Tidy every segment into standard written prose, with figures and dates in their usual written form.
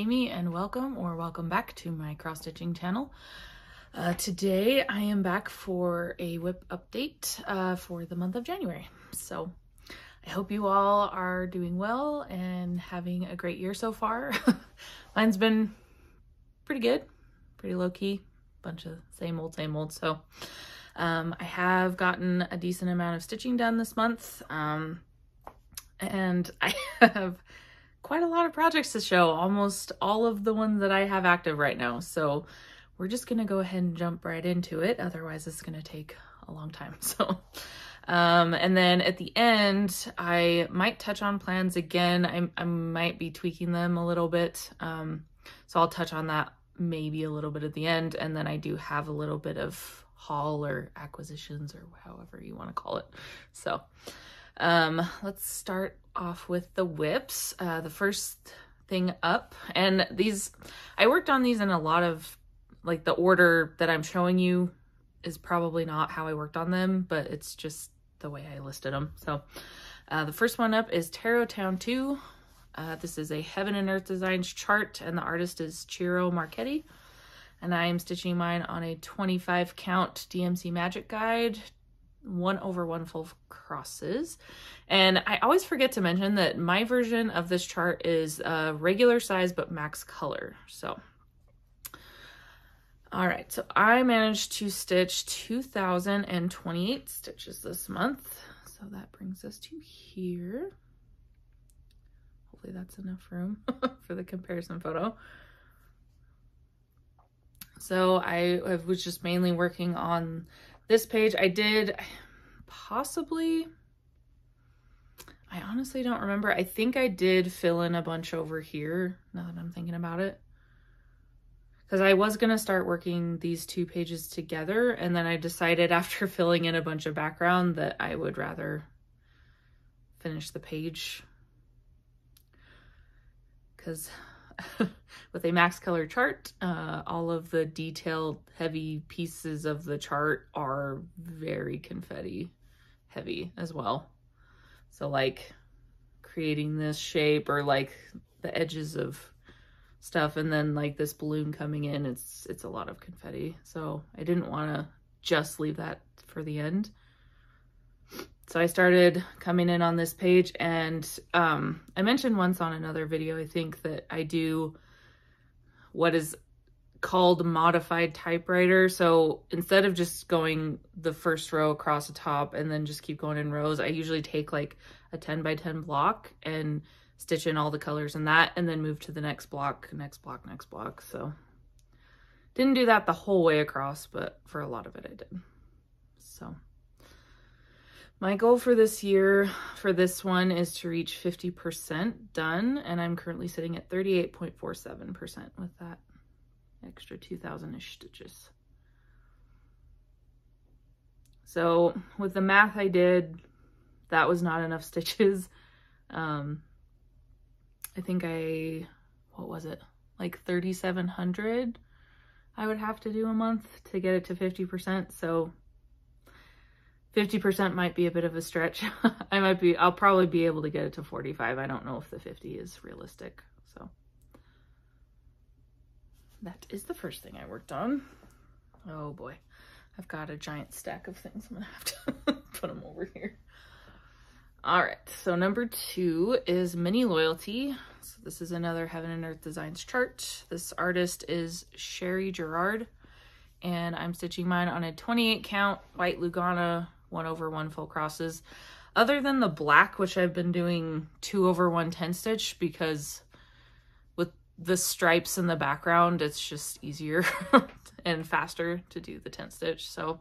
Jamie, and welcome back to my cross-stitching channel. Today I am back for a WIP update for the month of January. So I hope you all are doing well and having a great year so far. Mine's been pretty good, pretty low-key, bunch of same old. So I have gotten a decent amount of stitching done this month, and I have quite a lot of projects to show, almost all of the ones that I have active right now. So we're just gonna go ahead and jump right into it. Otherwise it's gonna take a long time. So, and then at the end, I might touch on plans again. I might be tweaking them a little bit. So I'll touch on that maybe a little bit at the end. And then I do have a little bit of haul or acquisitions or however you want to call it. So let's start off with the WIPs. The first thing up, and these, I worked on these in a lot of, like, the order that I'm showing you is probably not how I worked on them, but it's just the way I listed them. So the first one up is Tarot Town 2. This is a Heaven and Earth Designs chart, and the artist is Ciro Marchetti. And I am stitching mine on a 25 count DMC Magic Guide, 1/1 full crosses. And I always forget to mention that my version of this chart is regular size but max color. So all right, so I managed to stitch 2,028 stitches this month, so that brings us to here. Hopefully that's enough room for the comparison photo. So I was just mainly working on this page. I did possibly, I honestly don't remember. I think I did fill in a bunch over here now that I'm thinking about it. Because I was going to start working these two pages together, and then I decided after filling in a bunch of background that I would rather finish the page. Because with a max color chart, all of the detailed heavy pieces of the chart are very confetti heavy as well. So like creating this shape or like the edges of stuff, and then like this balloon coming in, it's a lot of confetti. So I didn't want to just leave that for the end. So I started coming in on this page, and I mentioned once on another video, I think, that I do what is called modified typewriter. So instead of just going the first row across the top and then just keep going in rows, I usually take like a 10 by 10 block and stitch in all the colors in that, and then move to the next block. So didn't do that the whole way across, but for a lot of it I did. So my goal for this year for this one is to reach 50% done, and I'm currently sitting at 38.47% with that extra 2,000-ish stitches. So with the math I did, that was not enough stitches. I think what was it? Like 3,700 I would have to do a month to get it to 50%. So 50% might be a bit of a stretch. I'll probably be able to get it to 45. I don't know if the 50 is realistic. So that is the first thing I worked on. Oh boy, I've got a giant stack of things. I'm gonna have to put them over here. All right, so number 2 is Mini Loyalty. So this is another Heaven and Earth Designs chart. This artist is Cherie Gerhardt, and I'm stitching mine on a 28 count white Lugana 1/1 full crosses. Other than the black, which I've been doing 2/1 10 stitch, because with the stripes in the background, it's just easier and faster to do the 10 stitch. So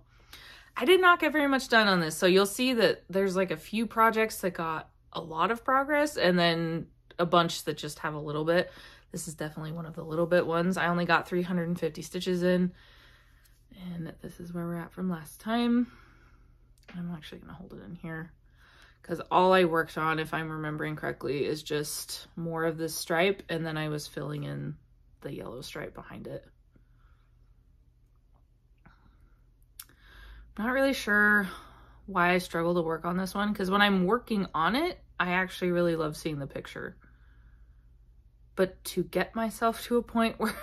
I did not get very much done on this. So you'll see that there's like a few projects that got a lot of progress, and then a bunch that just have a little bit. This is definitely one of the little bit ones. I only got 350 stitches in, and this is where we're at from last time. I'm actually gonna hold it in here because all I worked on, if I'm remembering correctly, is just more of this stripe, and then I was filling in the yellow stripe behind it. Not really sure why I struggle to work on this one, because when I'm working on it, I actually really love seeing the picture. but to get myself to a point where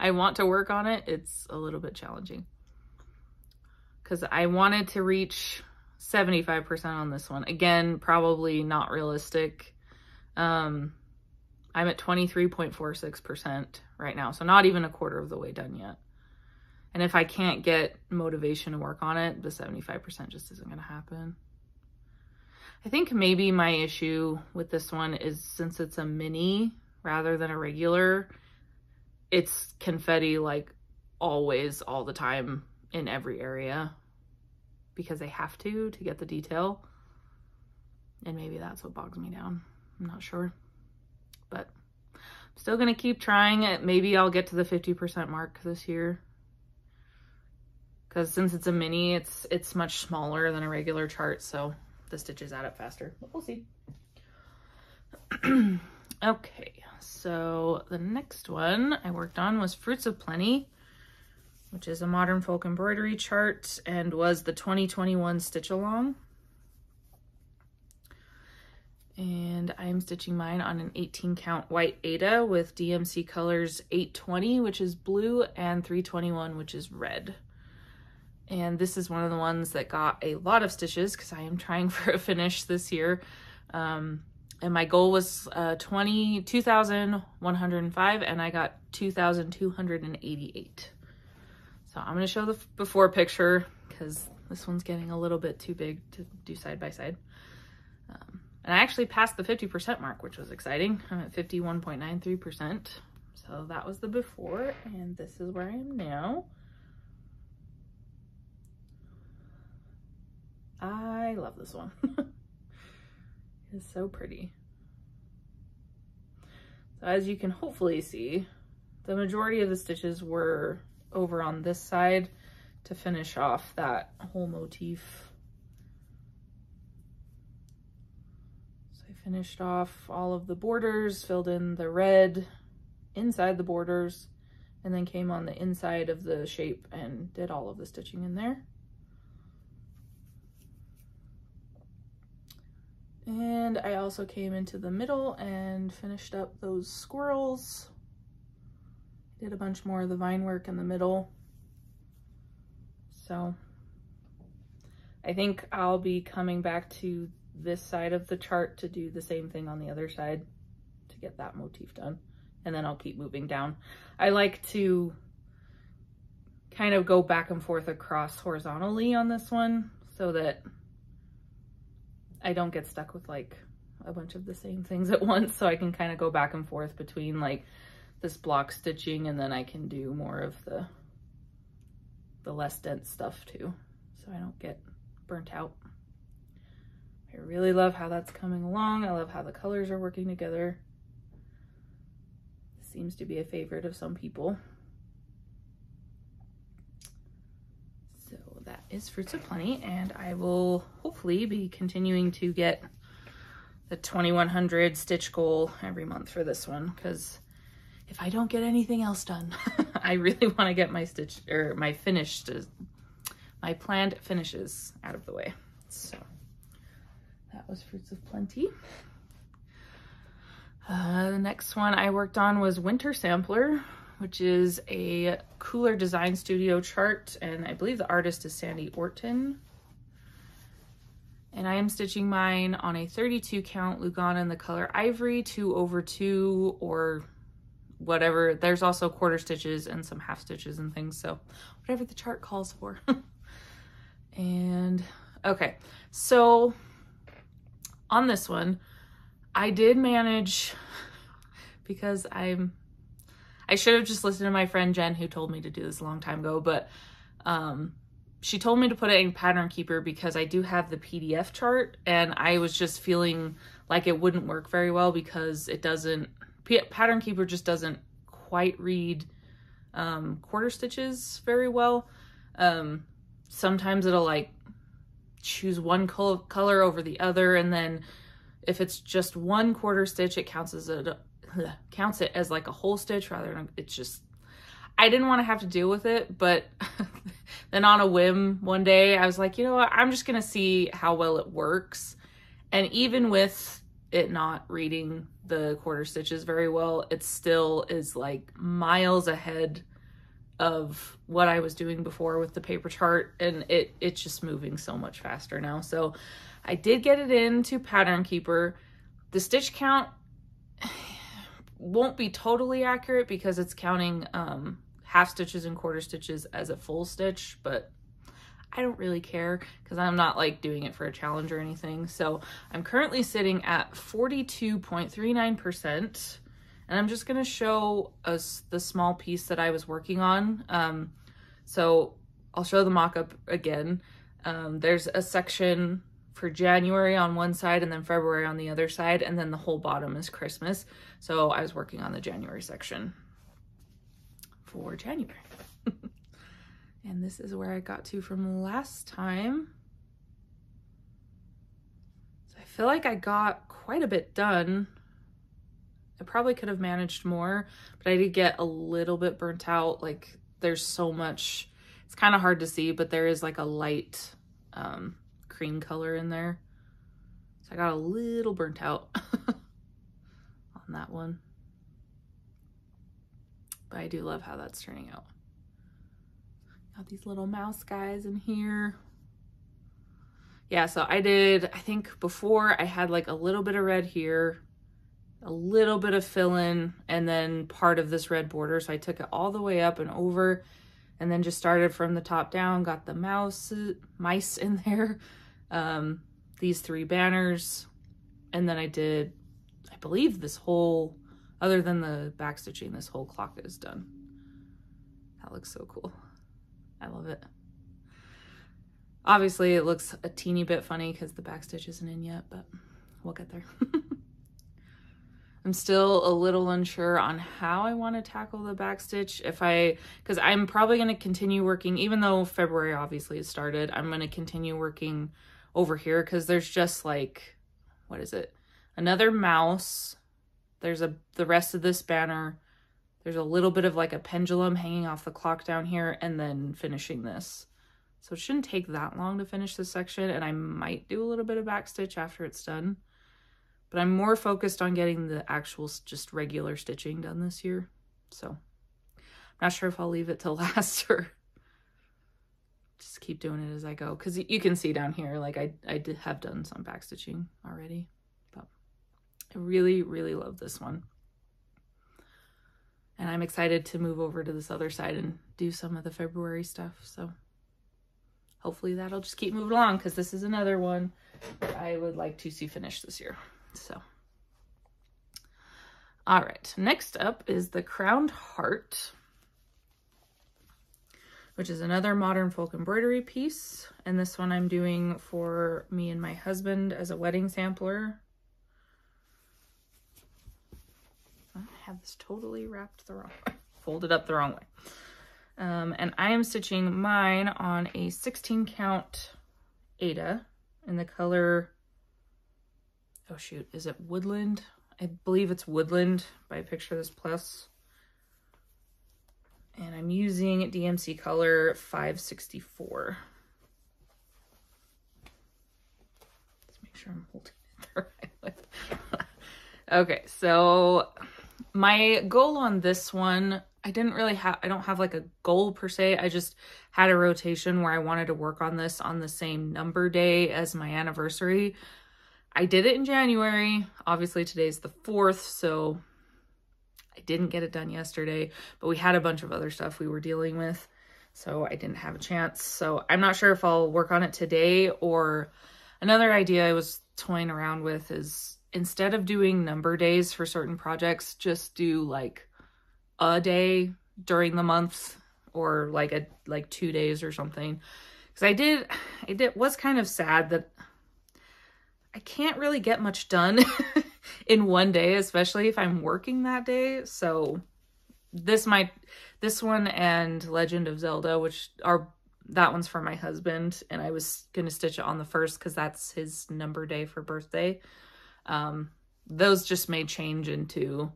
I want to work on it, it's a little bit challenging. Because I wanted to reach 75% on this one. Again, probably not realistic. I'm at 23.46% right now, so not even a quarter of the way done yet. And if I can't get motivation to work on it, the 75% just isn't going to happen. I think maybe my issue with this one is since it's a mini rather than a regular, it's confetti like always, all the time in every area because they have to get the detail. And maybe that's what bogs me down. I'm not sure, but I'm still going to keep trying it. Maybe I'll get to the 50% mark this year. Because since it's a mini, it's much smaller than a regular chart, so the stitches add up faster. But we'll see. Okay, so the next one I worked on was Fruits of Plenty, which is a modern folk embroidery chart and was the 2021 stitch along. And I'm stitching mine on an 18 count white Aida with DMC colors 820, which is blue, and 321, which is red. And this is one of the ones that got a lot of stitches because I am trying for a finish this year. And my goal was 2,105 and I got 2,288. So I'm going to show the before picture because this one's getting a little bit too big to do side by side. And I actually passed the 50% mark, which was exciting. I'm at 51.93%. So that was the before, and this is where I am now. I love this one. It's so pretty. So as you can hopefully see, the majority of the stitches were over on this side to finish off that whole motif. So I finished off all of the borders, filled in the red inside the borders, and then came on the inside of the shape and did all of the stitching in there. And I also came into the middle and finished up those squirrels. Did a bunch more of the vine work in the middle. So I think I'll be coming back to this side of the chart to do the same thing on the other side to get that motif done. And then I'll keep moving down. I like to kind of go back and forth across horizontally on this one so that I don't get stuck with like a bunch of the same things at once, so I can kind of go back and forth between like this block stitching and then I can do more of the less dense stuff too, so I don't get burnt out. I really love how that's coming along. I love how the colors are working together. This seems to be a favorite of some people. That is Fruits of Plenty, and I will hopefully be continuing to get the 2100 stitch goal every month for this one, because if I don't get anything else done, I really want to get my stitch or my planned finishes out of the way. So that was Fruits of Plenty. The next one I worked on was Winter Sampler, which is a Kooler Design Studio chart, and I believe the artist is Sandy Orton. And I am stitching mine on a 32 count Lugana in the color Ivory, 2/2 or whatever. There's also quarter stitches and some half stitches and things, so whatever the chart calls for. And okay, so on this one, I did manage, because I should have just listened to my friend Jen, who told me to do this a long time ago, but she told me to put it in Pattern Keeper because I do have the PDF chart, and I was just feeling like it wouldn't work very well because it doesn't, Pattern Keeper just doesn't quite read quarter stitches very well. Sometimes it'll like choose one color over the other, and then if it's just one quarter stitch, it counts it as like a whole stitch rather than, it's just, I didn't want to have to deal with it. But then on a whim one day I was like, you know what, I'm just gonna see how well it works. And even with it not reading the quarter stitches very well, it still is like miles ahead of what I was doing before with the paper chart, and it's just moving so much faster now. So I did get it into Pattern Keeper. The stitch count won't be totally accurate because it's counting half stitches and quarter stitches as a full stitch, but I don't really care because I'm not like doing it for a challenge or anything. So I'm currently sitting at 42.39%. And I'm just going to show us the small piece that I was working on. So I'll show the mock-up again. There's a section for January on one side and then February on the other side. And then the whole bottom is Christmas. So I was working on the January section for January. And this is where I got to from last time. So I feel like I got quite a bit done. I probably could have managed more, but I did get a little bit burnt out. Like there's so much, it's kind of hard to see, but there is like a light cream color in there. So I got a little burnt out on that one. But I do love how that's turning out. Got these little mouse guys in here. Yeah, so I think before I had like a little bit of red here, a little bit of fill-in, and then part of this red border. So I took it all the way up and over and then just started from the top down, got the mice in there, these 3 banners. And then I did, I believe this whole, other than the back stitching, this whole clock is done. That looks so cool. I love it. Obviously it looks a teeny bit funny because the back stitch isn't in yet, but we'll get there. I'm still a little unsure on how I want to tackle the back stitch. Because I'm probably going to continue working, even though February obviously has started, I'm going to continue working over here because there's just like, what is it? Another mouse. There's the rest of this banner. There's a little bit of like a pendulum hanging off the clock down here, and then finishing this. So it shouldn't take that long to finish this section, and I might do a little bit of back stitch after it's done. But I'm more focused on getting the actual just regular stitching done this year. So I'm not sure if I'll leave it till last or just keep doing it as I go. Because you can see down here, like I did have done some back stitching already. But I really, really love this one. And I'm excited to move over to this other side and do some of the February stuff. So hopefully that'll just keep moving along, because this is another one that I would like to see finished this year. So, all right, next up is the Crowned Heart, which is another modern folk embroidery piece. And this one I'm doing for me and my husband as a wedding sampler. I have this totally wrapped the wrong way, folded up the wrong way. And I am stitching mine on a 16 count Aida in the color, oh shoot, is it Woodland? I believe it's Woodland by Picture This Plus. And I'm using DMC color 564. Let's make sure I'm holding it the right way. Okay, so my goal on this one, I don't have like a goal per se. I just had a rotation where I wanted to work on this on the same number day as my anniversary. I did it in January. Obviously today's the 4th, so I didn't get it done yesterday, but we had a bunch of other stuff we were dealing with, so I didn't have a chance. So I'm not sure if I'll work on it today, or another idea I was toying around with is instead of doing number days for certain projects, just do like a day during the month, or like 2 days or something. Because I was kind of sad that I can't really get much done in one day, especially if I'm working that day. So this one and Legend of Zelda, that one's for my husband, and I was gonna stitch it on the 1st because that's his number day for birthday. Those just may change into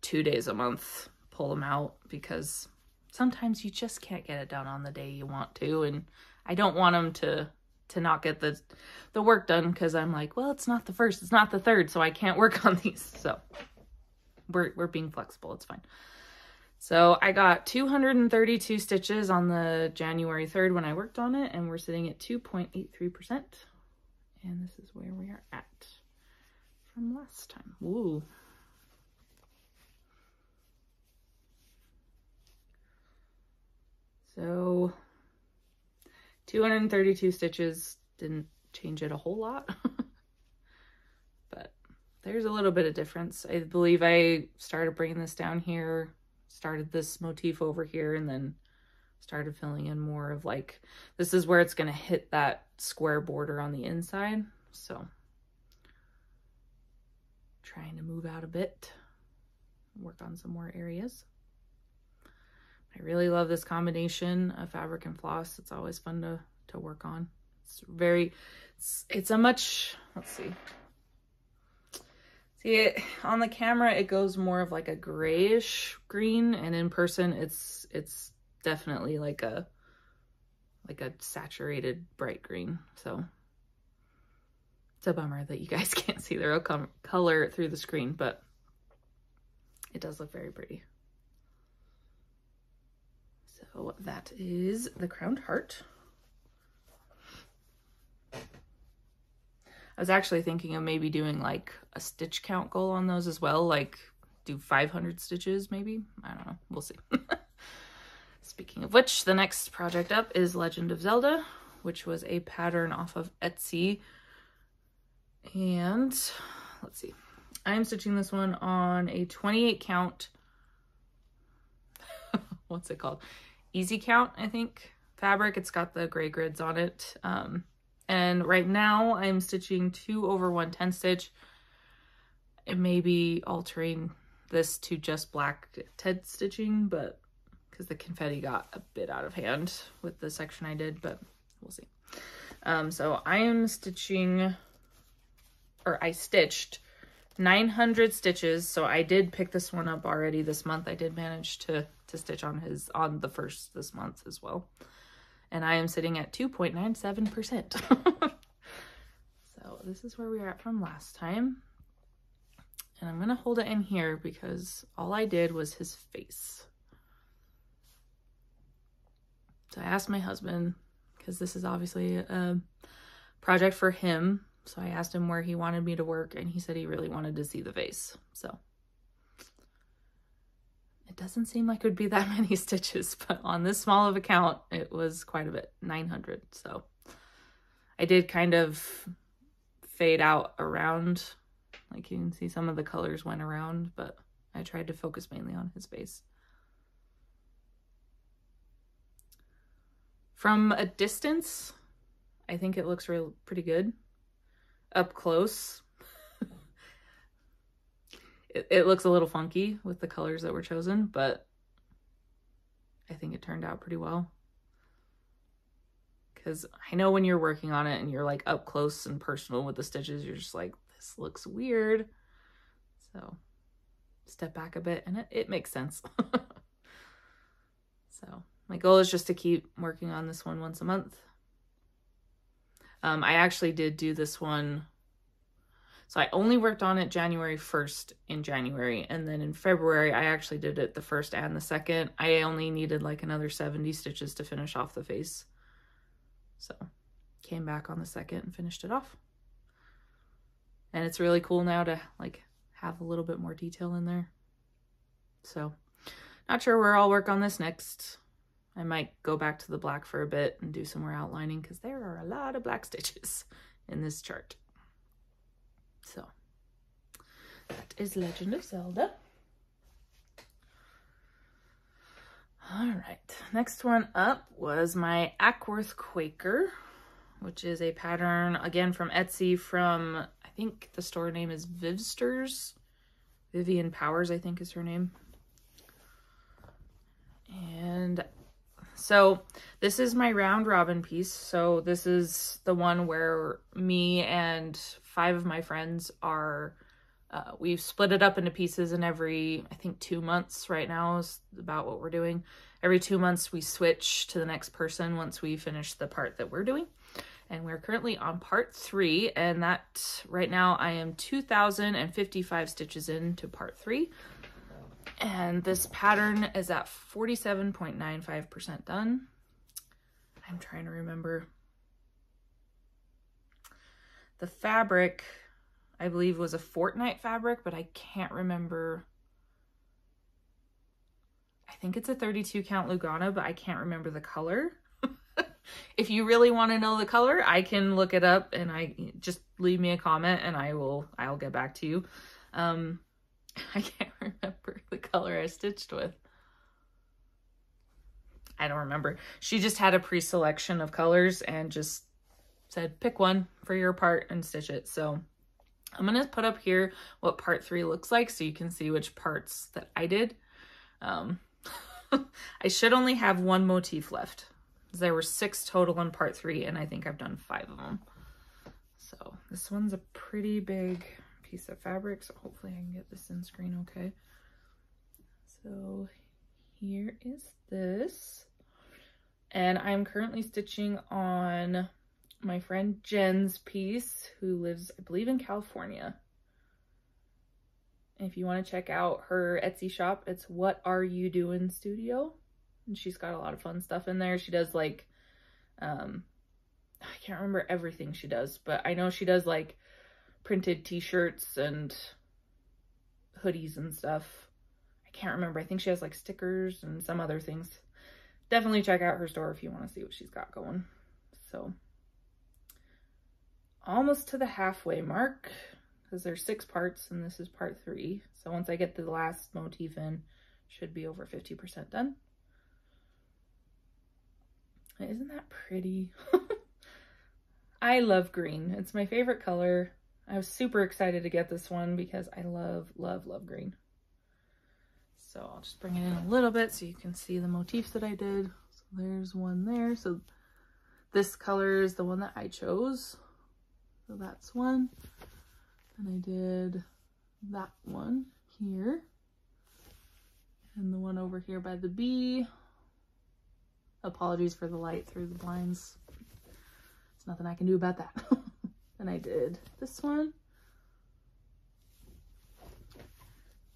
2 days a month, pull them out, because sometimes you just can't get it done on the day you want to, and I don't want them to to not get the work done, because I'm like, well, it's not the first, it's not the third, so I can't work on these. So we're being flexible, it's fine. So I got 232 stitches on the January 3rd when I worked on it, and we're sitting at 2.83%. And this is where we are at from last time. Woo. So 232 stitches didn't change it a whole lot, but there's a little bit of difference. I believe I started bringing this down here, started this motif over here, and then started filling in more of like, this is where it's going to hit that square border on the inside. So trying to move out a bit, work on some more areas. I really love this combination of fabric and floss. It's always fun to work on. It's a much, let's see. See it on the camera, it goes more of like a grayish green, and in person it's definitely like a saturated bright green. So it's a bummer that you guys can't see the real color through the screen, but it does look very pretty. So that is the crowned heart. I was actually thinking of maybe doing like a stitch count goal on those as well, like do 500 stitches maybe. I don't know, we'll see. Speaking of which, the next project up is Legend of Zelda, which was a pattern off of Etsy. And let's see, I'm stitching this one on a 28 count, what's it called? Easy count, I think, fabric. It's got the gray grids on it. And right now I'm stitching 2 over 1/10 stitch. It may be altering this to just black TED stitching, but because the confetti got a bit out of hand with the section I did, but we'll see. So I am stitching, or I stitched 900 stitches. So I did pick this one up already this month. I did manage to stitch on the first this month as well. And I am sitting at 2.97%. So this is where we are at from last time. And I'm gonna hold it in here because all I did was his face. So I asked my husband, because this is obviously a project for him. So I asked him where he wanted me to work, and he said he really wanted to see the face. So it doesn't seem like it would be that many stitches, but on this small of a count, it was quite a bit, 900. So I did kind of fade out around, like you can see some of the colors went around, but I tried to focus mainly on his face. From a distance, I think it looks pretty good. Up close, it looks a little funky with the colors that were chosen, but I think it turned out pretty well. Because I know when you're working on it and you're like up close and personal with the stitches, you're just like, this looks weird. So step back a bit and it makes sense. So my goal is just to keep working on this one once a month. I actually did do this one. So I only worked on it January 1st in January. And then in February, I actually did it the 1st and the 2nd. I only needed like another 70 stitches to finish off the face. So came back on the 2nd and finished it off. And it's really cool now to like have a little bit more detail in there. So not sure where I'll work on this next. I might go back to the black for a bit and do some more outlining because there are a lot of black stitches in this chart. So that is Legend of Zelda. All right, next one up was my Ackworth Quaker, which is a pattern again from Etsy from, I think the store name is Vivsters. Vivienne Powers, I think is her name. And so this is my round robin piece. So this is the one where me and 5 of my friends are, we've split it up into pieces, and every, I think 2 months right now is about what we're doing. Every 2 months we switch to the next person once we finish the part that we're doing. And we're currently on part 3, and that right now I am 2,055 stitches into part 3. And this pattern is at 47.95% done. I'm trying to remember. The fabric, I believe, was a Fortnite fabric, but I can't remember. I think it's a 32 count Lugana, but I can't remember the color. If you really want to know the color, I can look it up, and just leave me a comment and I'll get back to you. I can't remember the color I stitched with. I don't remember. She just had a pre-selection of colors and just said, pick one for your part and stitch it. So I'm going to put up here what part 3 looks like so you can see which parts that I did. I should only have 1 motif left. There were 6 total in part 3, and I think I've done 5 of them. So this one's a pretty big piece of fabric, so hopefully I can get this in screen okay. So here is this. And I'm currently stitching on my friend Jen's piece, who lives, I believe, in California. If you want to check out her Etsy shop, it's What Are You Doing Studio. And she's got a lot of fun stuff in there. She does like, I can't remember everything she does, but I know she does like printed t-shirts and hoodies and stuff. I can't remember. I think she has like stickers and some other things. Definitely check out her store if you want to see what she's got going. So almost to the halfway mark, because there's 6 parts and this is part 3. So once I get the last motif in, should be over 50% done. Isn't that pretty? I love green. It's my favorite color. I was super excited to get this one because I love, love, love green. So I'll just bring it in a little bit so you can see the motifs that I did. So there's one there. So this color is the one that I chose. So that's one. And I did that one here. And the one over here by the bee. Apologies for the light through the blinds. There's nothing I can do about that. And I did this one.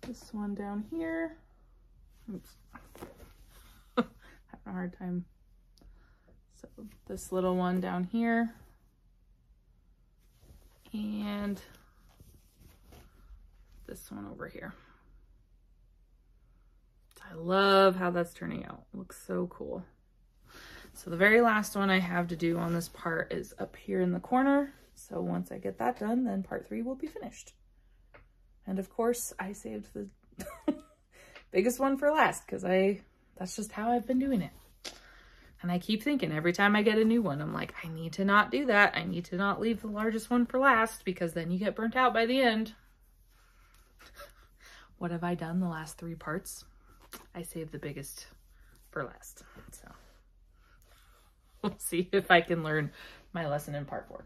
This one down here. Oops. Having a hard time. So this little one down here. And this one over here. I love how that's turning out. It looks so cool. So the very last one I have to do on this part is up here in the corner. So once I get that done, then part 3 will be finished. And of course, I saved the biggest one for last because that's just how I've been doing it. And I keep thinking every time I get a new one, I'm like, I need to not do that. I need to not leave the largest one for last because then you get burnt out by the end. What have I done the last 3 parts? I saved the biggest for last. So we'll see if I can learn my lesson in part 4.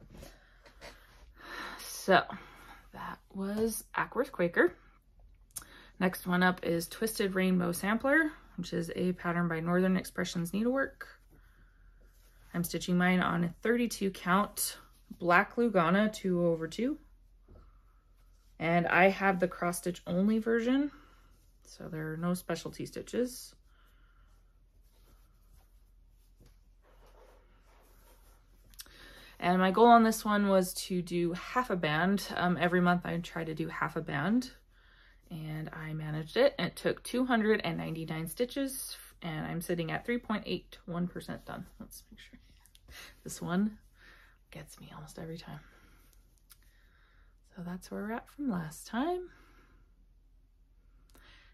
So that was Ackworth Quaker. Next one up is Twisted Rainbow Sampler, which is a pattern by Northern Expressions Needlework. I'm stitching mine on a 32 count black Lugana 2/2. And I have the cross stitch only version, so there are no specialty stitches. And my goal on this one was to do half a band. Every month I try to do half a band, and I managed it. It took 299 stitches, and I'm sitting at 3.81% done. Let's make sure. This one gets me almost every time. So that's where we're at from last time.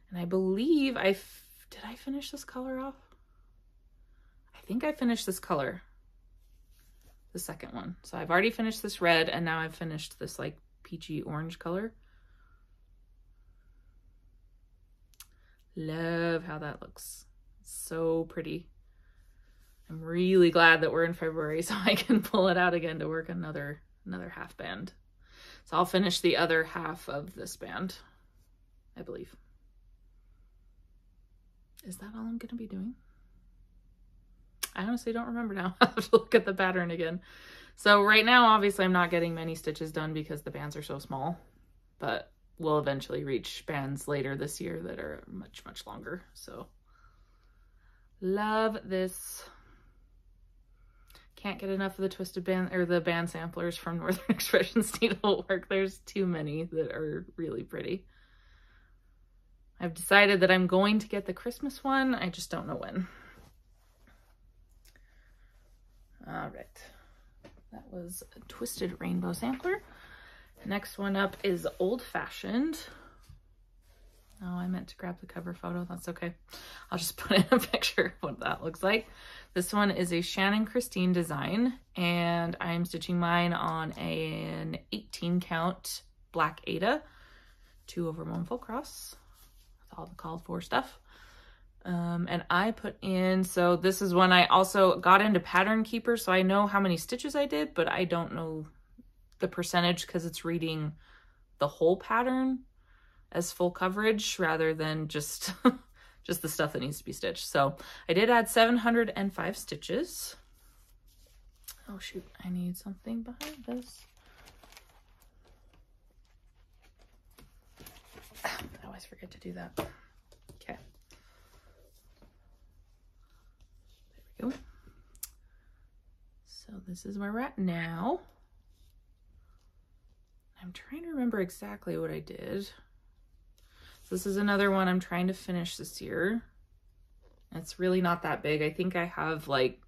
And I believe did I finish this color off? I think I finished this color. The second one. So I've already finished this red, and now I've finished this like peachy orange color. Love how that looks. So pretty. I'm really glad that we're in February so I can pull it out again to work another half band. So I'll finish the other half of this band, I believe. Is that all I'm gonna be doing? I honestly don't remember now. I have to look at the pattern again. So right now, obviously I'm not getting many stitches done because the bands are so small, but we'll eventually reach bands later this year that are much, much longer. So love this. Can't get enough of the twisted band or the band samplers from Northern Expressions Needlework. There's too many that are really pretty. I've decided that I'm going to get the Christmas one. I just don't know when. All right. That was a Twisted Rainbow sampler. Next one up is Old Fashioned. Oh, I meant to grab the cover photo. That's okay. I'll just put in a picture of what that looks like. This one is a Shannon Christine design, and I'm stitching mine on an 18 count black Aida, 2/1 full cross with all the called for stuff. And I put in, so this is when I also got into Pattern Keeper, so I know how many stitches I did, but I don't know the percentage because it's reading the whole pattern as full coverage rather than just just the stuff that needs to be stitched. So I did add 705 stitches. Oh shoot, I need something behind this. I always forget to do that. Okay. There we go. So this is where we're at now. I'm trying to remember exactly what I did. So this is another one I'm trying to finish this year. It's really not that big. I think I have like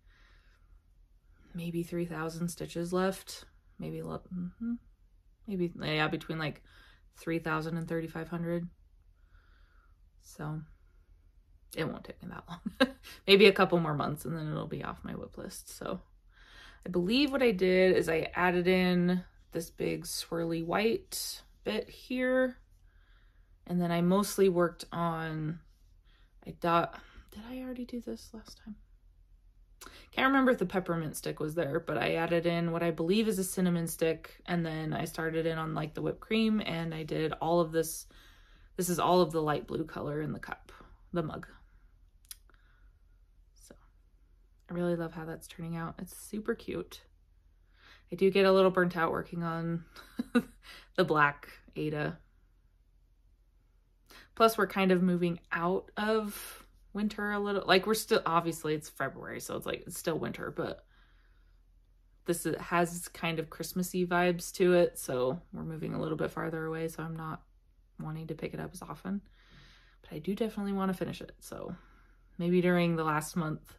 maybe 3,000 stitches left. Maybe, maybe yeah, between like 3,000 and 3,500. So it won't take me that long. Maybe a couple more months and then it'll be off my whip list. So I believe what I did is I added in this big swirly white bit here. And then I mostly worked on, did I already do this last time? Can't remember if the peppermint stick was there, but I added in what I believe is a cinnamon stick. And then I started in on like the whipped cream, and I did all of this. This is all of the light blue color in the cup, the mug. So I really love how that's turning out. It's super cute. I do get a little burnt out working on the black Aida. Plus, we're kind of moving out of winter a little. Like, we're still, obviously, it's February, so it's like, it's still winter, but this has kind of Christmassy vibes to it, so we're moving a little bit farther away, so I'm not wanting to pick it up as often. But I do definitely want to finish it, so maybe during the last month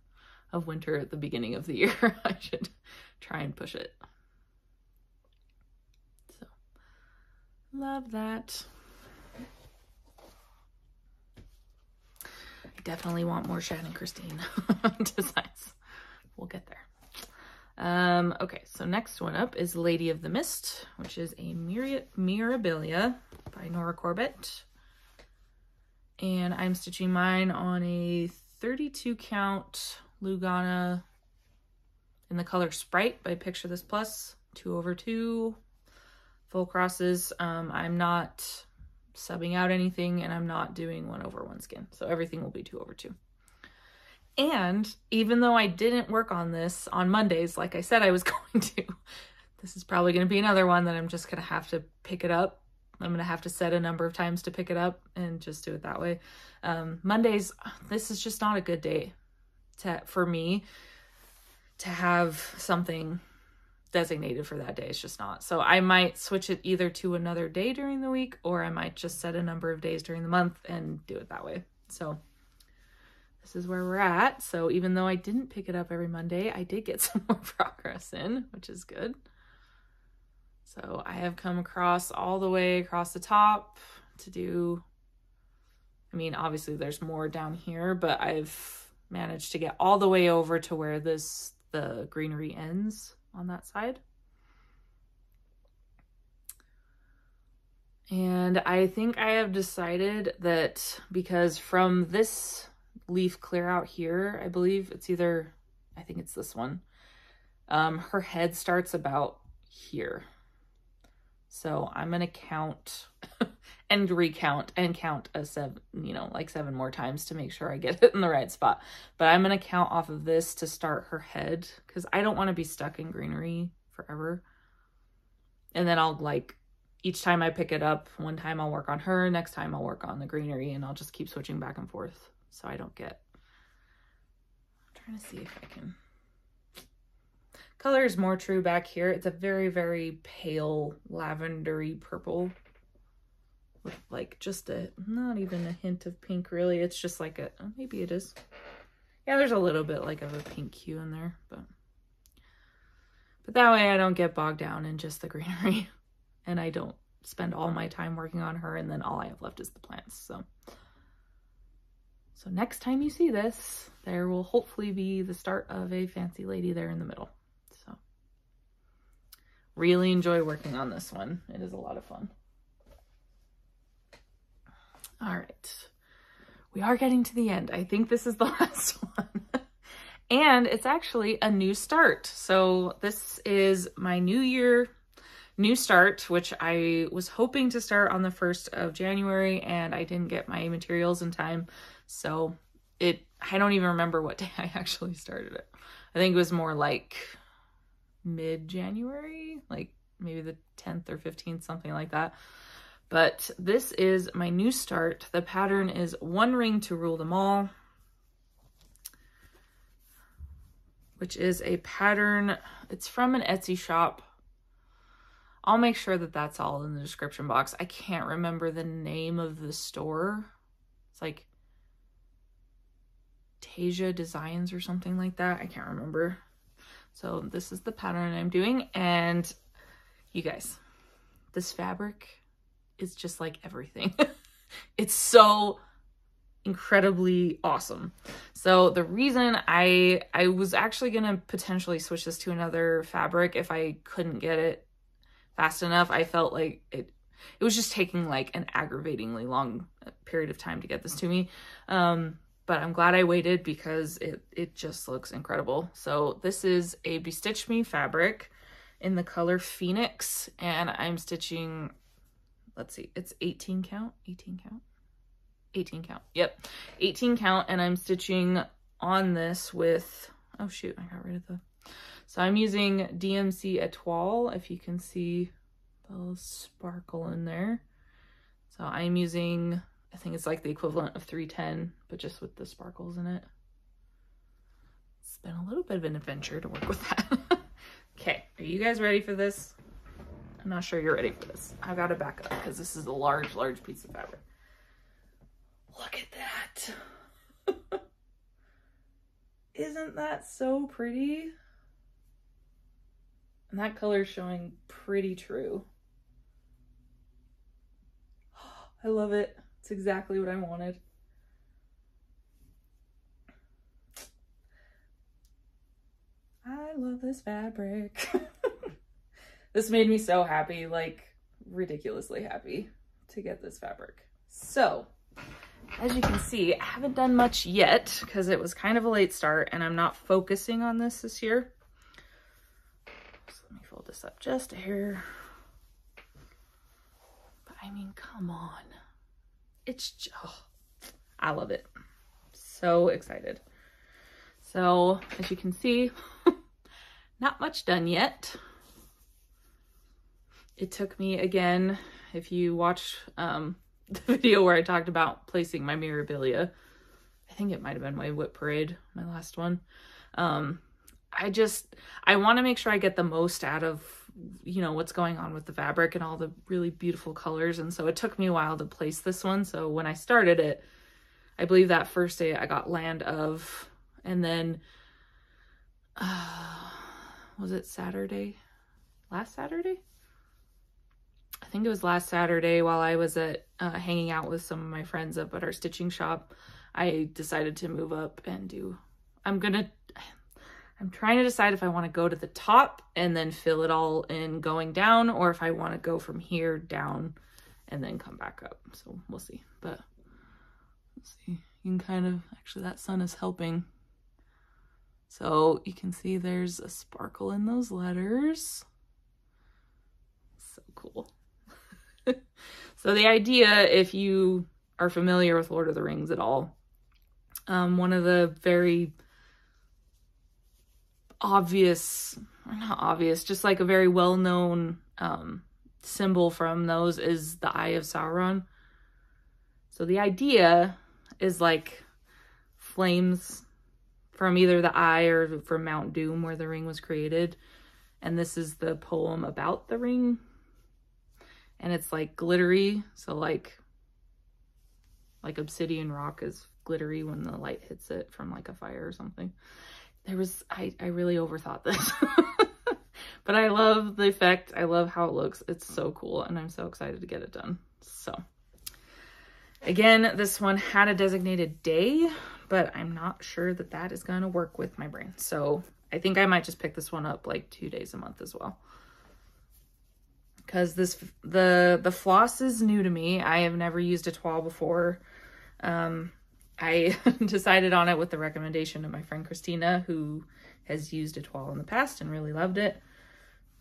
of winter at the beginning of the year, I should try and push it. So, love that. I definitely want more Shannon Christine designs. We'll get there. Okay, so next one up is Lady of the Mist, which is a Mirabilia by Nora Corbett. And I'm stitching mine on a 32 count Lugana in the color Sprite by Picture This Plus, 2/2 full crosses. I'm not subbing out anything, and I'm not doing 1/1 skin, so everything will be 2/2. And even though I didn't work on this on Mondays like I said I was going to, this is probably going to be another one that I'm just going to have to pick it up. I'm going to have to set a number of times to pick it up and just do it that way. Mondays, this is just not a good day for me to have something designated for that day. It's just not. So I might switch it either to another day during the week, or I might just set a number of days during the month and do it that way. So this is where we're at. So even though I didn't pick it up every Monday, I did get some more progress in, which is good. So I have come across all the way across the top to do, I mean, obviously there's more down here, but I've managed to get all the way over to where the greenery ends on that side. And I think I have decided that because from this leaf clear out here, I believe it's either, I think it's this one, her head starts about here. So I'm going to count and recount and count a 7, like 7 more times to make sure I get it in the right spot. But I'm going to count off of this to start her head, because I don't want to be stuck in greenery forever. And then I'll like, each time I pick it up, one time I'll work on her, next time I'll work on the greenery, and I'll just keep switching back and forth so I don't get, I'm trying to see if I can, color is more true back here. It's a very, very pale lavendery purple with like just a, not even a hint of pink really. It's just like a, maybe it is. Yeah, there's a little bit like of a pink hue in there, but that way I don't get bogged down in just the greenery and I don't spend all my time working on her and then all I have left is the plants. So next time you see this, there will hopefully be the start of a fancy lady there in the middle. So really enjoy working on this one. It is a lot of fun. All right, we are getting to the end. I think this is the last one. And it's actually a new start. So this is my new year, new start, which I was hoping to start on the 1st of January and I didn't get my materials in time. So I don't even remember what day I actually started it. I think it was more like mid-January, like maybe the 10th or 15th, something like that. But this is my new start. The pattern is One Ring to Rule Them All, which is a pattern, it's from an Etsy shop. I'll make sure that that's all in the description box. I can't remember the name of the store. It's like Teajeigh Designs or something like that. I can't remember. So this is the pattern I'm doing. And you guys, this fabric is just like everything. It's so incredibly awesome. So the reason I was actually gonna potentially switch this to another fabric if I couldn't get it fast enough. I felt like it was just taking like an aggravatingly long period of time to get this to me. But I'm glad I waited because it just looks incredible. So this is a Bestitch Me fabric in the color Phoenix, and I'm stitching, let's see, it's 18 count, 18 count. 18 count. Yep. 18 count. And I'm stitching on this with, oh shoot, I got rid of the, so I'm using DMC Etoile, if you can see the little sparkle in there. So I'm using, I think it's like the equivalent of 310, but just with the sparkles in it. It's been a little bit of an adventure to work with that. Okay, are you guys ready for this? I'm not sure you're ready for this. I've got to back up because this is a large, large piece of fabric. Look at that. Isn't that so pretty? And that color is showing pretty true. I love it. It's exactly what I wanted. I love this fabric. This made me so happy, like ridiculously happy to get this fabric. So, as you can see, I haven't done much yet because it was kind of a late start and I'm not focusing on this year. So let me fold this up just a hair. But I mean, come on. It's just, oh, I love it. So excited. So as you can see, not much done yet. It took me, again, if you watch the video where I talked about placing my Mirabilia, I think it might have been my Whip Parade, my last one. I want to make sure I get the most out of, you know, what's going on with the fabric and all the really beautiful colors. And so it took me a while to place this one. So when I started it, I believe that first day I got Land of, and then, was it Saturday? Last Saturday? I think it was last Saturday while I was at hanging out with some of my friends up at our stitching shop. I decided to move up and do, I'm trying to decide if I want to go to the top and then fill it all in going down, or if I want to go from here down and then come back up. So we'll see. But let's see. You can kind of, actually that sun is helping. So you can see there's a sparkle in those letters. So cool. So the idea, if you are familiar with Lord of the Rings at all, one of the very obvious, not obvious, just like a very well-known symbol from those is the Eye of Sauron. So the idea is like flames from either the eye or from Mount Doom where the ring was created. And this is the poem about the ring. And it's like glittery. So like obsidian rock is glittery when the light hits it from like a fire or something. I really overthought this. But I love the effect. I love how it looks. It's so cool. And I'm so excited to get it done. So again, this one had a designated day, but I'm not sure that that is going to work with my brain. So I think I might just pick this one up like 2 days a month as well. Because the floss is new to me. I have never used a toile before. I decided on it with the recommendation of my friend Christina, who has used a toile in the past and really loved it.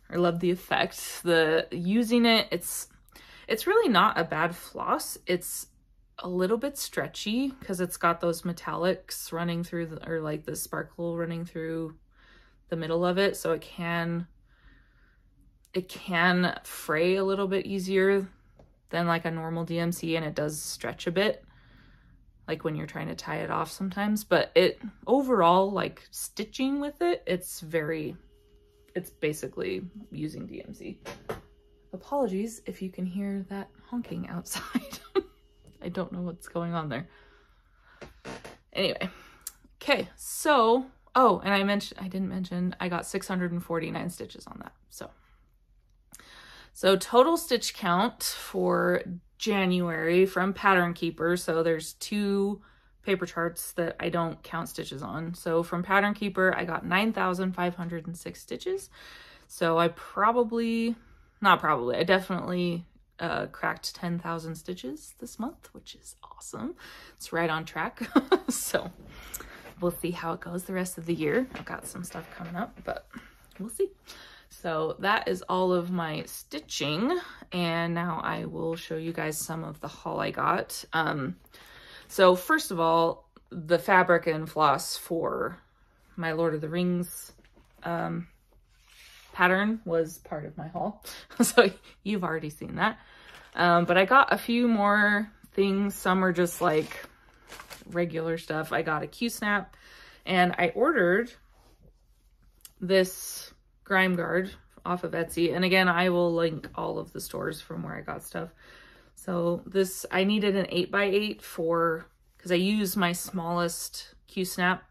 Or loved the effect. Using it, it's really not a bad floss. It's a little bit stretchy because it's got those metallics running through or like the sparkle running through the middle of it. So it can fray a little bit easier than like a normal DMC, and it does stretch a bit like when you're trying to tie it off sometimes. But it overall, like stitching with it, it's basically using DMC. Apologies if you can hear that honking outside. I don't know what's going on there. Anyway, okay, so, oh, and I didn't mention, I got 649 stitches on that. So total stitch count for January from Pattern Keeper. So there's 2 paper charts that I don't count stitches on. So from Pattern Keeper, I got 9,506 stitches. So I definitely cracked 10,000 stitches this month, which is awesome. It's right on track. So we'll see how it goes the rest of the year. I've got some stuff coming up, but we'll see. So that is all of my stitching. And now I will show you guys some of the haul I got. So first of all, the fabric and floss for my Lord of the Rings pattern was part of my haul. So you've already seen that. But I got a few more things. Some are just like regular stuff. I got a Q-snap, and I ordered this grime guard off of Etsy. And again, I will link all of the stores from where I got stuff. So this, I needed an 8x8 because I used my smallest Q-snap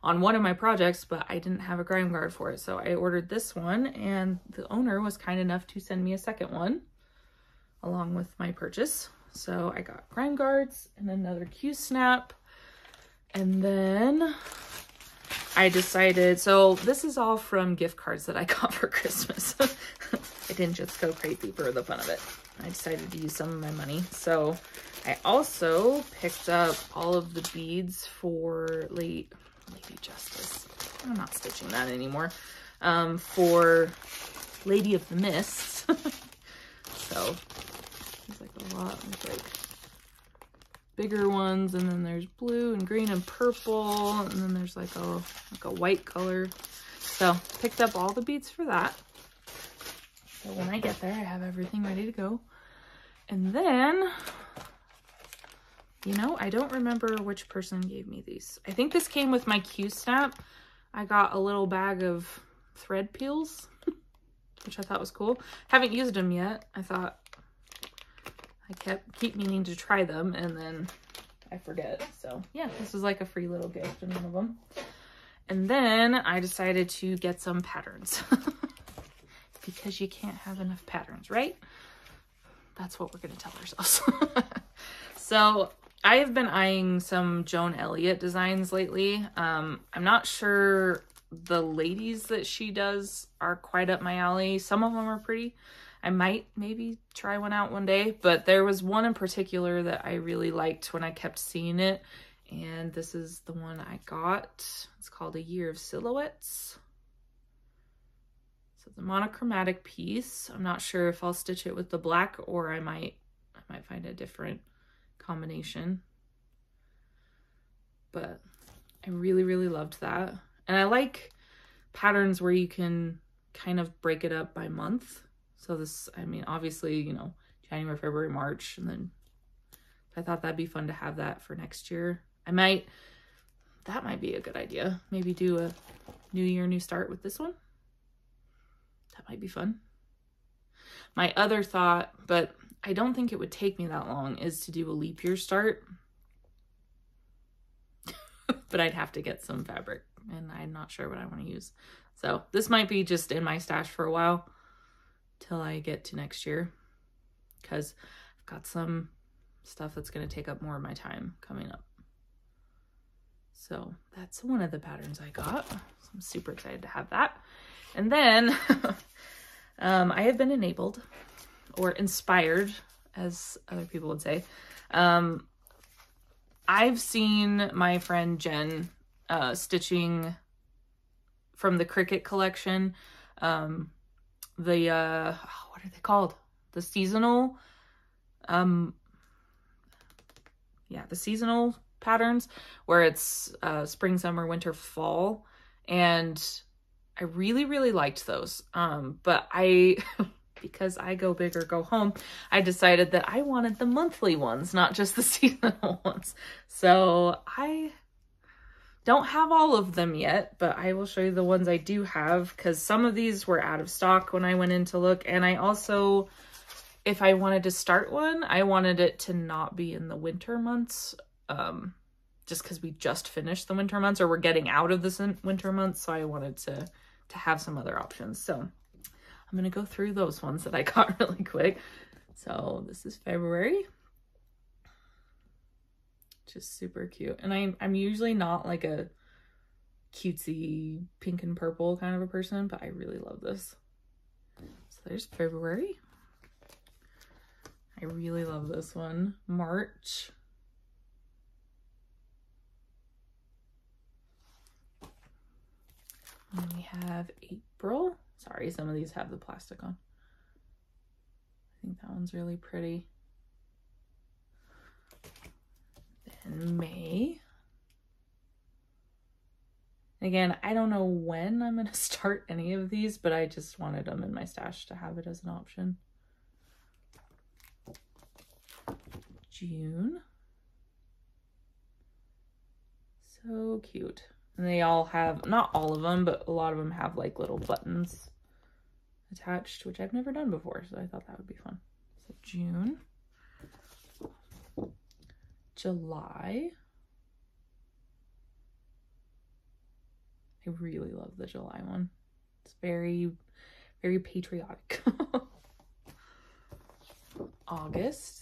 on one of my projects, but I didn't have a grime guard for it. So I ordered this one, and the owner was kind enough to send me a second one along with my purchase. So I got grime guards and another Q-snap. And then I decided, so this is all from gift cards that I got for Christmas. I didn't just go crazy for the fun of it. I decided to use some of my money. So I also picked up all of the beads for Lady Justice. I'm not stitching that anymore. For Lady of the Mist. So there's like a lot of like bigger ones, and then there's blue and green and purple, and then there's like a white color. So picked up all the beads for that. So when I get there, I have everything ready to go. And then, you know, I don't remember which person gave me these. I think this came with my Q-snap. I got a little bag of thread peels, which I thought was cool. Haven't used them yet. I thought I keep meaning to try them, and then I forget. So yeah, this was like a free little gift in one of them. And then I decided to get some patterns because you can't have enough patterns, right? That's what we're going to tell ourselves. So I have been eyeing some Joan Elliot designs lately. I'm not sure the ladies that she does are quite up my alley. Some of them are pretty. I might maybe try one out one day, but there was one in particular that I really liked when I kept seeing it. And this is the one I got. It's called A Year of Silhouettes. So it's a monochromatic piece. I'm not sure if I'll stitch it with the black, or I might find a different combination. But I really, really loved that. And I like patterns where you can kind of break it up by month. So this, I mean, obviously, you know, January, February, March, and then I thought that'd be fun to have that for next year. That might be a good idea. Maybe do a new year, new start with this one. That might be fun. My other thought, but I don't think it would take me that long, is to do a leap year start. But I'd have to get some fabric, and I'm not sure what I want to use. So this might be just in my stash for a while till I get to next year, because I've got some stuff that's going to take up more of my time coming up. So that's one of the patterns I got. So I'm super excited to have that. And then I have been enabled, or inspired, as other people would say. I've seen my friend Jen stitching from the Cricut collection, what are they called? The seasonal, the seasonal patterns, where it's spring, summer, winter, fall. And I really, really liked those. But because I go big or go home, I decided that I wanted the monthly ones, not just the seasonal ones. So I don't have all of them yet, but I will show you the ones I do have, because some of these were out of stock when I went in to look. And I also, if I wanted to start one, I wanted it to not be in the winter months, just because we just finished the winter months, or we're getting out of the winter months. So I wanted to have some other options. So I'm going to go through those ones that I got really quick. So this is February. Just super cute. And I'm usually not like a cutesy pink and purple kind of a person, but I really love this. So there's February. I really love this one. March. And we have April. Sorry, some of these have the plastic on. I think that one's really pretty. Then May. Again, I don't know when I'm going to start any of these, but I just wanted them in my stash to have it as an option. June. So cute. And they all have, not all of them, but a lot of them have like little buttons attached, which I've never done before, so I thought that would be fun. So June. July. I really love the July one. It's very, very patriotic. August.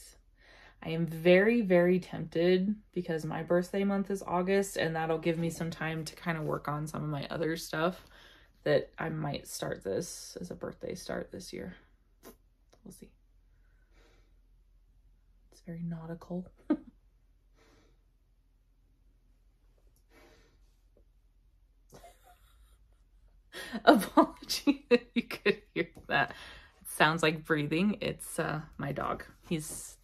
I am very, very tempted, because my birthday month is August, and that'll give me some time to kind of work on some of my other stuff, that I might start this as a birthday start this year. We'll see. It's very nautical. Apology that you could hear that. It sounds like breathing. It's my dog. He's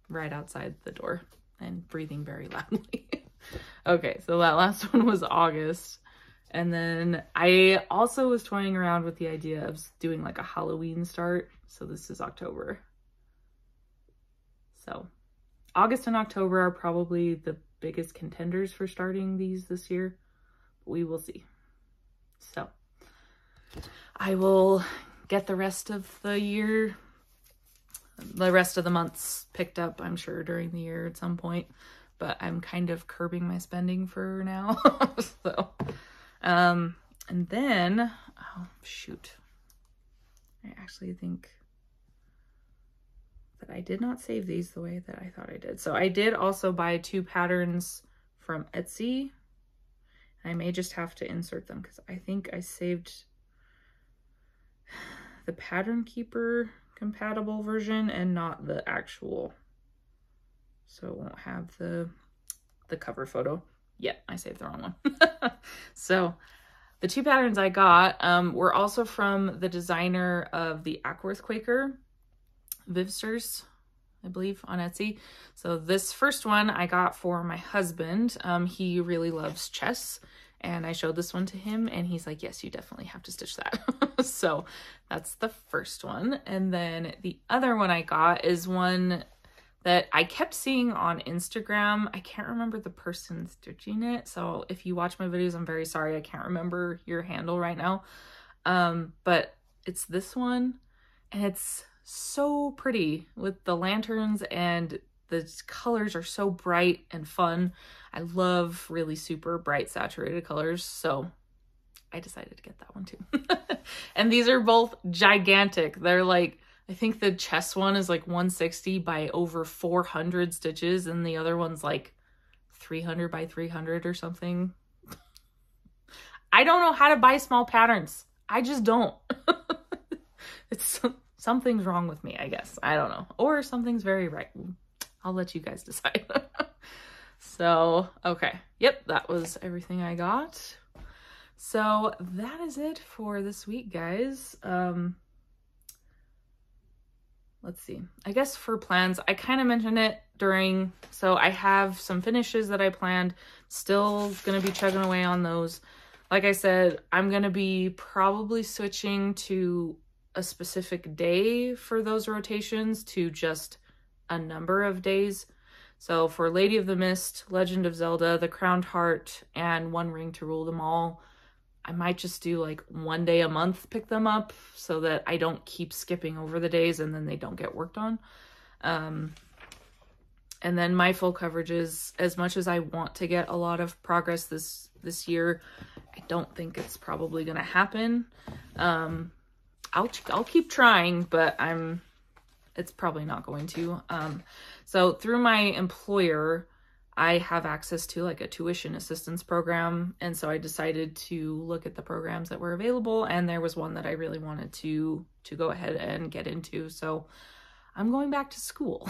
right outside the door and breathing very loudly. Okay, so that last one was August. And then I also was toying around with the idea of doing like a Halloween start. So this is October. So August and October are probably the biggest contenders for starting these this year. We will see. So I will get the rest of the year, the rest of the months picked up, I'm sure, during the year at some point. But I'm kind of curbing my spending for now. So, and then, oh, shoot. I actually think that I did not save these the way that I thought I did. So I did also buy 2 patterns from Etsy. I may just have to insert them, because I think I saved the Pattern Keeper compatible version and not the actual. So it won't have the cover photo. Yeah, I saved the wrong one. So the 2 patterns I got were also from the designer of the Ackworth Quaker Vivsters, I believe, on Etsy. So this first one I got for my husband. He really loves chess, And I showed this one to him and he's like, yes, you definitely have to stitch that. So that's the first one. And then the other one I got is one that I kept seeing on Instagram. I can't remember the person stitching it. So if you watch my videos, I'm very sorry. I can't remember your handle right now. But it's this one and it's so pretty with the lanterns and the colors are so bright and fun. I love really super bright saturated colors. So I decided to get that one too. And these are both gigantic. They're like, I think the chest one is like 160 by over 400 stitches. And the other one's like 300 by 300 or something. I don't know how to buy small patterns. I just don't. Something's wrong with me, I guess. I don't know. Or something's very right. I'll let you guys decide. So, okay. Yep, that was everything I got. So that is it for this week, guys. Let's see. I guess for plans, I kind of mentioned it during, so I have some finishes that I planned. Still going to be chugging away on those. Like I said, I'm going to be probably switching to a specific day for those rotations to just a number of days. So for Lady of the Mist, Legend of Zelda, The Crowned Heart, and One Ring to Rule Them All, I might just do like one day a month, pick them up so that I don't keep skipping over the days and then they don't get worked on. And then my full coverages, as much as I want to get a lot of progress this year, I don't think it's probably going to happen. I'll keep trying, but it's probably not going to. So through my employer, I have access to like a tuition assistance program. And so I decided to look at the programs that were available. And there was one that I really wanted to go ahead and get into. So I'm going back to school.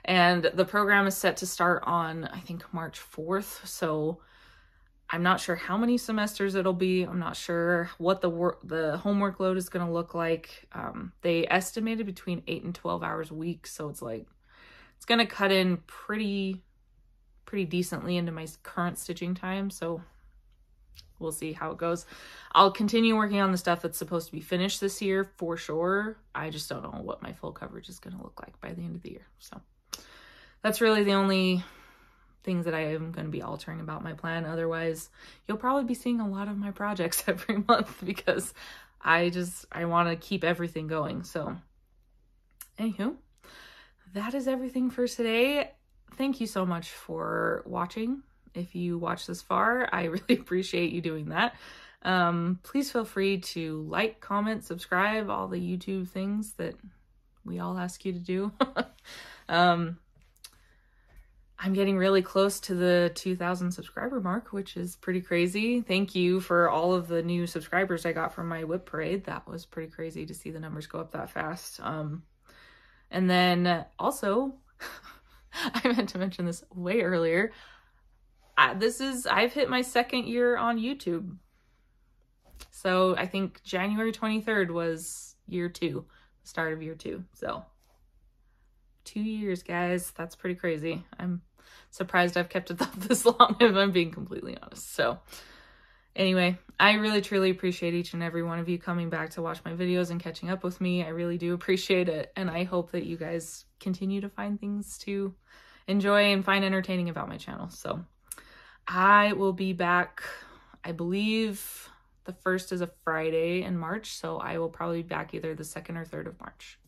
And the program is set to start on, I think, March 4th. So I'm not sure how many semesters it'll be. I'm not sure what the homework load is going to look like. They estimated between 8 and 12 hours a week. So it's like, it's going to cut in pretty decently into my current stitching time. So we'll see how it goes. I'll continue working on the stuff that's supposed to be finished this year for sure. I just don't know what my full coverage is going to look like by the end of the year. So that's really the only things that I am going to be altering about my plan. Otherwise, you'll probably be seeing a lot of my projects every month because I want to keep everything going. So anywho, that is everything for today. Thank you so much for watching. If you watched this far, I really appreciate you doing that. Please feel free to like, comment, subscribe, all the YouTube things that we all ask you to do. I'm getting really close to the 2,000 subscriber mark, which is pretty crazy. Thank you for all of the new subscribers I got from my whip parade. That was pretty crazy to see the numbers go up that fast. And then also, I meant to mention this way earlier. I've hit my second year on YouTube. So I think January 23rd was year 2, the start of year 2. So 2 years, guys. That's pretty crazy. I'm surprised I've kept it up this long, if I'm being completely honest. So anyway, I really truly appreciate each and every one of you coming back to watch my videos and catching up with me. I really do appreciate it. And I hope that you guys continue to find things to enjoy and find entertaining about my channel. So I will be back, I believe the 1st is a Friday in March. So I will probably be back either the 2nd or 3rd of March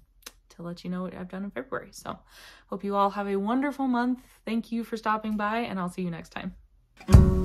to let you know what I've done in February. So hope you all have a wonderful month. Thank you for stopping by and I'll see you next time.